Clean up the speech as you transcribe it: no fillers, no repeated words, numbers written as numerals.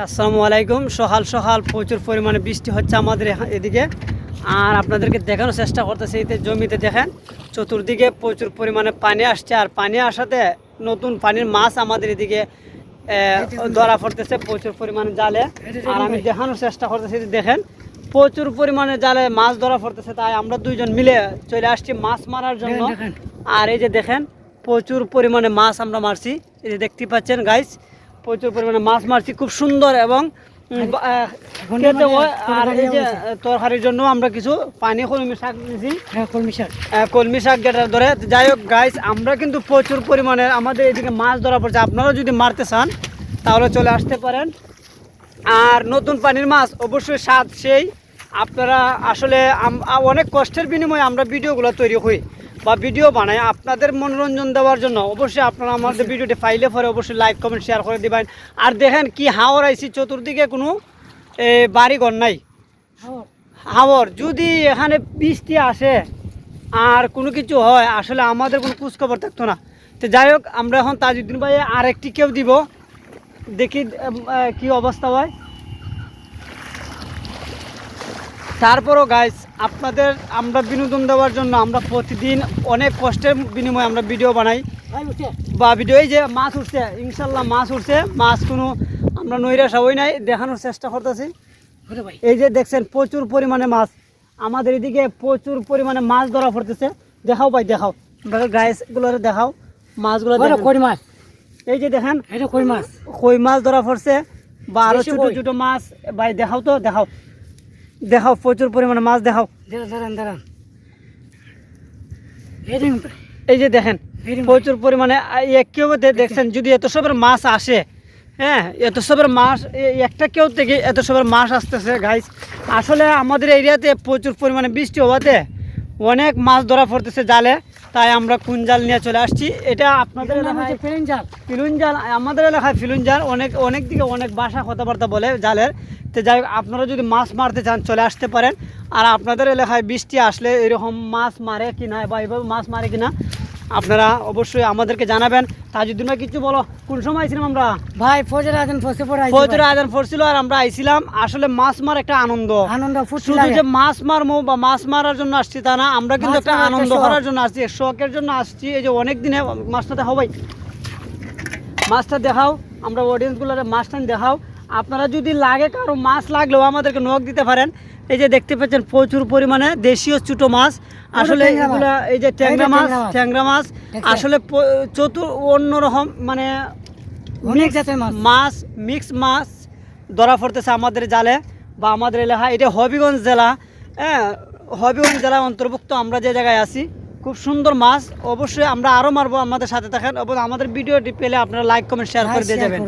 আসসালামু আলাইকুম। সকাল সকাল প্রচুর পরিমাণে বৃষ্টি হচ্ছে আমাদের এদিকে, আর আপনাদেরকে দেখানোর চেষ্টা করতেছি। এই জমিতে দেখেন চতুর্দিকে প্রচুর পরিমাণে পানি আসছে, আর পানি আসাতে নতুন পানির মাছ আমাদের এদিকে ধরা পড়তেছে প্রচুর পরিমাণে জালে। আর আমি দেখানোর চেষ্টা করতেছি, দেখেন প্রচুর পরিমাণে জালে মাছ ধরা পড়তেছে। তাই আমরা দুইজন মিলে চলে আসছি মাছ মারার জন্য। আর এই যে দেখেন প্রচুর পরিমাণে মাছ আমরা মারছি, এই যে দেখতে পাচ্ছেন গাইস, প্রচুর পরিমাণে মাছ মারছি, খুব সুন্দর। এবং আর এই যে তরকারির জন্য আমরা কিছু পানি কলমি শাক দিয়েছি, কলমি শাক যেটা ধরে। যাই হোক গাইস, আমরা কিন্তু প্রচুর পরিমাণে আমাদের এদিকে মাছ ধরা পড়ছে। আপনারা যদি মারতে চান তাহলে চলে আসতে পারেন। আর নতুন পানির মাছ অবশ্যই স্বাদ সেই। আপনারা আসলে অনেক কষ্টের বিনিময়ে আমরা ভিডিওগুলো তৈরি হই বা ভিডিও বানাই আপনাদের মনোরঞ্জন দেওয়ার জন্য। অবশ্যই আপনারা আমাদের ভিডিওটি ফাইলে পরে অবশ্যই লাইক কমেন্ট শেয়ার করে দিবেন। আর দেখেন কি হাওর আইছি, চতুর্দিকে কোনো বাড়িঘর নাই, হাওর। যদি এখানে বৃষ্টি আসে আর কোনো কিছু হয়, আসলে আমাদের কোনো খোঁজখবর থাকতো না। তো যাই হোক, আমরা এখন তাজউদ্দিন ভাই আরেকটি কেউ দিব, দেখি কি অবস্থা হয়। তারপরও গাইস, আপনাদের আমরা বিনোদন দেওয়ার জন্য আমরা প্রতিদিন অনেক কষ্টের বিনিময়ে আমরা ভিডিও বানাই বা ভিডিও। এই যে মাছ উঠছে, ইনশাল্লাহ মাছ উঠছে, মাছ কোনো আমরা নৈরাশা হই নাই, দেখানোর চেষ্টা করতেছি। এই যে দেখছেন প্রচুর পরিমাণে মাছ আমাদের এদিকে, প্রচুর পরিমাণে মাছ ধরা পড়তেছে। দেখাও ভাই, দেখাও গাইসগুলো, দেখাও মাছগুলো। কই মাছ, এই যে দেখেন কই মাছ ধরা পড়ছে, বা আরো ছোট ছোট মাছ। ভাই দেখাও তো, দেখাও দেখাও প্রচুর পরিমাণে মাছ, দেখাও। এই যে দেখেন প্রচুর পরিমাণে কেউ দেখছেন, যদি এত সবের মাছ আসে, হ্যাঁ এত সবের মাছ একটা কেউ থেকে এত সবের মাছ আসতেছে গাইস। আসলে আমাদের এরিয়াতে প্রচুর পরিমাণে বৃষ্টি হওয়াতে অনেক মাছ ধরা পড়তেছে জালে। তাই আমরা কোন জাল নিয়ে চলে আসছি, এটা আপনাদের এলাকায় ফিলুন জাল, আমাদের এলাকায় ফিলুন জাল। অনেক দিকে অনেক ভাষা কথাবার্তা বলে জালের। তো যাই হোক, আপনারা যদি মাছ মারতে চান চলে আসতে পারেন। আর আপনাদের এলাকায় বৃষ্টি আসলে এরকম মাছ মারে কিনা বা এইভাবে মাছ মারে কিনা আপনারা অবশ্যই আমাদেরকে জানাবেন। তাজউদ্দিন ভাই কিছু বলো, কোন সময় আইছিলাম আমরা? ভাই ফজর আজান পড়ছিল আর আমরা আইছিলাম। আসলে মাছ মার একটা আনন্দ, শুধু যে মাছ মারবো বা মাছ মারার জন্য আসছি তা না, আমরা কিন্তু একটা আনন্দ করার জন্য আসছি, শখের জন্য আসছি। এই যে অনেক দিনে মাছটা দেখাও ভাই, মাছটা দেখাও, আমরা অডিয়েন্সগুলোর মাছটা দেখাও। আপনারা যদি লাগে কারো মাছ লাগলেও আমাদেরকে নক দিতে পারেন। এই যে দেখতে পাচ্ছেন প্রচুর পরিমাণে দেশীয় ছোটো মাছ। আসলে এগুলা এই যে ট্যাংরা মাছ আসলে অন্যরকম মানে মিক্স মাছ ধরা পড়তেছে আমাদের জালে বা আমাদের এলাকায়। এটা হবিগঞ্জ জেলা, হ্যাঁ হবিগঞ্জ জেলা অন্তর্ভুক্ত আমরা যে জায়গায় আছি। খুব সুন্দর মাছ, অবশ্যই আমরা আরও মারবো, আমাদের সাথে থাকেন এবং আমাদের ভিডিওটি পেলে আপনারা লাইক কমেন্ট শেয়ার করে দিয়ে যাবেন।